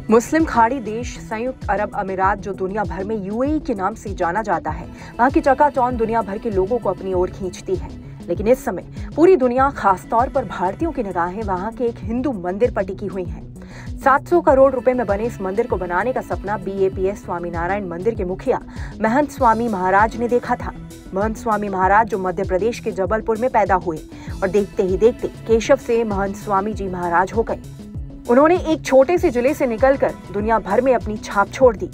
मुस्लिम खाड़ी देश संयुक्त अरब अमीरात, जो दुनिया भर में यूएई के नाम से जाना जाता है, वहाँ की चकाचौंध दुनिया भर के लोगों को अपनी ओर खींचती है। लेकिन इस समय पूरी दुनिया, खासतौर पर भारतीयों की निगाहें वहाँ के एक हिंदू मंदिर पर टिकी हुई हैं। 700 करोड़ रुपए में बने इस मंदिर को बनाने का सपना BAPS स्वामीनारायण मंदिर के मुखिया महंत स्वामी महाराज ने देखा था। महंत स्वामी महाराज, जो मध्य प्रदेश के जबलपुर में पैदा हुए और देखते ही देखते केशव से महंत स्वामी जी महाराज हो गए। उन्होंने एक छोटे से जिले से निकलकर दुनिया भर में अपनी छाप छोड़ दी।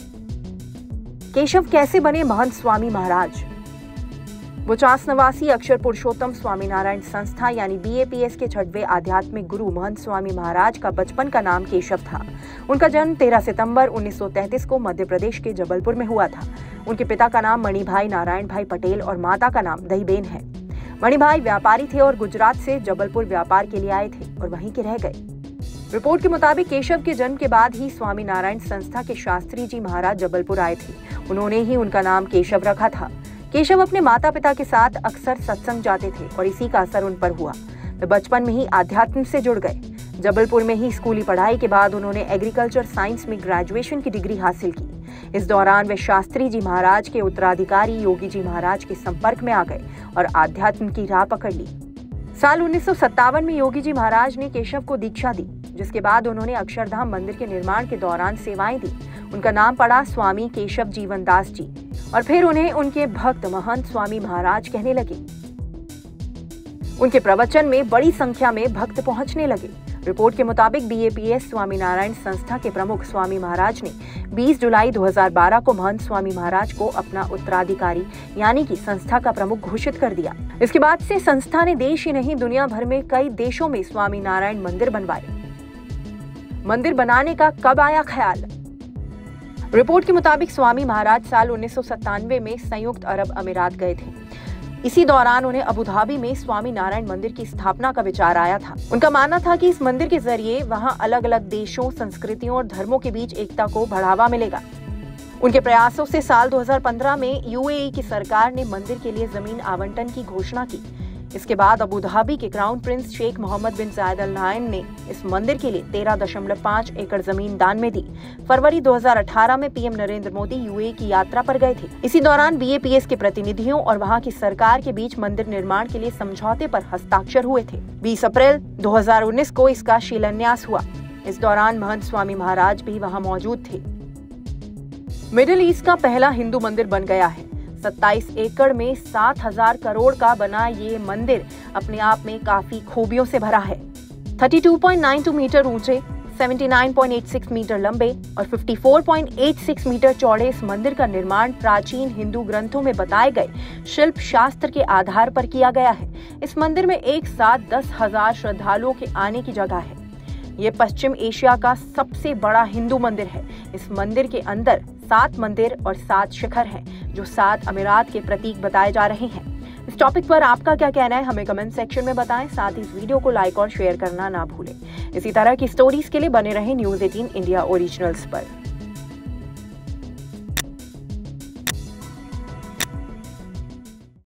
केशव कैसे बने महंत स्वामी महाराज? बुचास निवासी अक्षर पुरुषोत्तम स्वामीनारायण संस्था यानी BAPS के 6वें आध्यात्मिक गुरु महंत स्वामी महाराज का बचपन का नाम केशव था। उनका जन्म 13 सितंबर 1933 को मध्य प्रदेश के जबलपुर में हुआ था। उनके पिता का नाम मणिभाई नारायण भाई पटेल और माता का नाम दहीबेन है। मणिभाई व्यापारी थे और गुजरात से जबलपुर व्यापार के लिए आए थे और वहीं के रह गए। रिपोर्ट के मुताबिक केशव के जन्म के बाद ही स्वामीनारायण संस्था के शास्त्री जी महाराज जबलपुर आए थे। उन्होंने ही उनका नाम केशव रखा था। केशव अपने माता पिता के साथ अक्सर सत्संग जाते थे और इसी का असर उन पर हुआ। वे बचपन में ही आध्यात्म से जुड़ गए। जबलपुर में ही स्कूली पढ़ाई के बाद उन्होंने एग्रीकल्चर साइंस में ग्रेजुएशन की डिग्री हासिल की। इस दौरान वे शास्त्री जी महाराज के उत्तराधिकारी योगी जी महाराज के संपर्क में आ गए और आध्यात्म की राह पकड़ ली। साल 1957 में योगी जी महाराज ने केशव को दीक्षा दी, जिसके बाद उन्होंने अक्षरधाम मंदिर के निर्माण के दौरान सेवाएं दी। उनका नाम पड़ा स्वामी केशव जीवन दास जी और फिर उन्हें उनके भक्त महंत स्वामी महाराज कहने लगे। उनके प्रवचन में बड़ी संख्या में भक्त पहुंचने लगे। रिपोर्ट के मुताबिक BAPS स्वामीनारायण संस्था के प्रमुख स्वामी महाराज ने 20 जुलाई 2012 को महंत स्वामी महाराज को अपना उत्तराधिकारी यानी कि संस्था का प्रमुख घोषित कर दिया। इसके बाद से संस्था ने देश ही नहीं, दुनिया भर में कई देशों में स्वामीनारायण मंदिर बनवाए। मंदिर बनाने का कब आया ख्याल? रिपोर्ट के मुताबिक स्वामी महाराज साल 1997 में संयुक्त अरब अमीरात गए थे। इसी दौरान उन्हें अबू धाबी में स्वामी नारायण मंदिर की स्थापना का विचार आया था। उनका मानना था कि इस मंदिर के जरिए वहां अलग अलग देशों, संस्कृतियों और धर्मों के बीच एकता को बढ़ावा मिलेगा। उनके प्रयासों से साल 2015 में UAE की सरकार ने मंदिर के लिए जमीन आवंटन की घोषणा की। इसके बाद अबू धाबी के क्राउन प्रिंस शेख मोहम्मद बिन जायद अल नाहयान ने इस मंदिर के लिए 13.5 एकड़ जमीन दान में दी। फरवरी 2018 में PM नरेंद्र मोदी UAE की यात्रा पर गए थे। इसी दौरान BAPS के प्रतिनिधियों और वहां की सरकार के बीच मंदिर निर्माण के लिए समझौते पर हस्ताक्षर हुए थे। 20 अप्रैल 2019 को इसका शिलान्यास हुआ। इस दौरान महंत स्वामी महाराज भी वहां मौजूद थे। मिडिल ईस्ट का पहला हिंदू मंदिर बन गया है। 27 एकड़ में 7,000 करोड़ का बना ये मंदिर अपने आप में काफी खूबियों से भरा है। 32.92 मीटर ऊंचे, 79.86 मीटर लंबे और 54.86 मीटर चौड़े इस मंदिर का निर्माण प्राचीन हिंदू ग्रंथों में बताए गए शिल्प शास्त्र के आधार पर किया गया है। इस मंदिर में एक साथ 10,000 श्रद्धालुओं के आने की जगह है। ये पश्चिम एशिया का सबसे बड़ा हिंदू मंदिर है। इस मंदिर के अंदर 7 मंदिर और 7 शिखर हैं, जो 7 अमीरात के प्रतीक बताए जा रहे हैं। इस टॉपिक पर आपका क्या कहना है, हमें कमेंट सेक्शन में बताएं। साथ ही इस वीडियो को लाइक और शेयर करना ना भूलें। इसी तरह की स्टोरीज के लिए बने रहें News 18 इंडिया ओरिजिनल्स पर।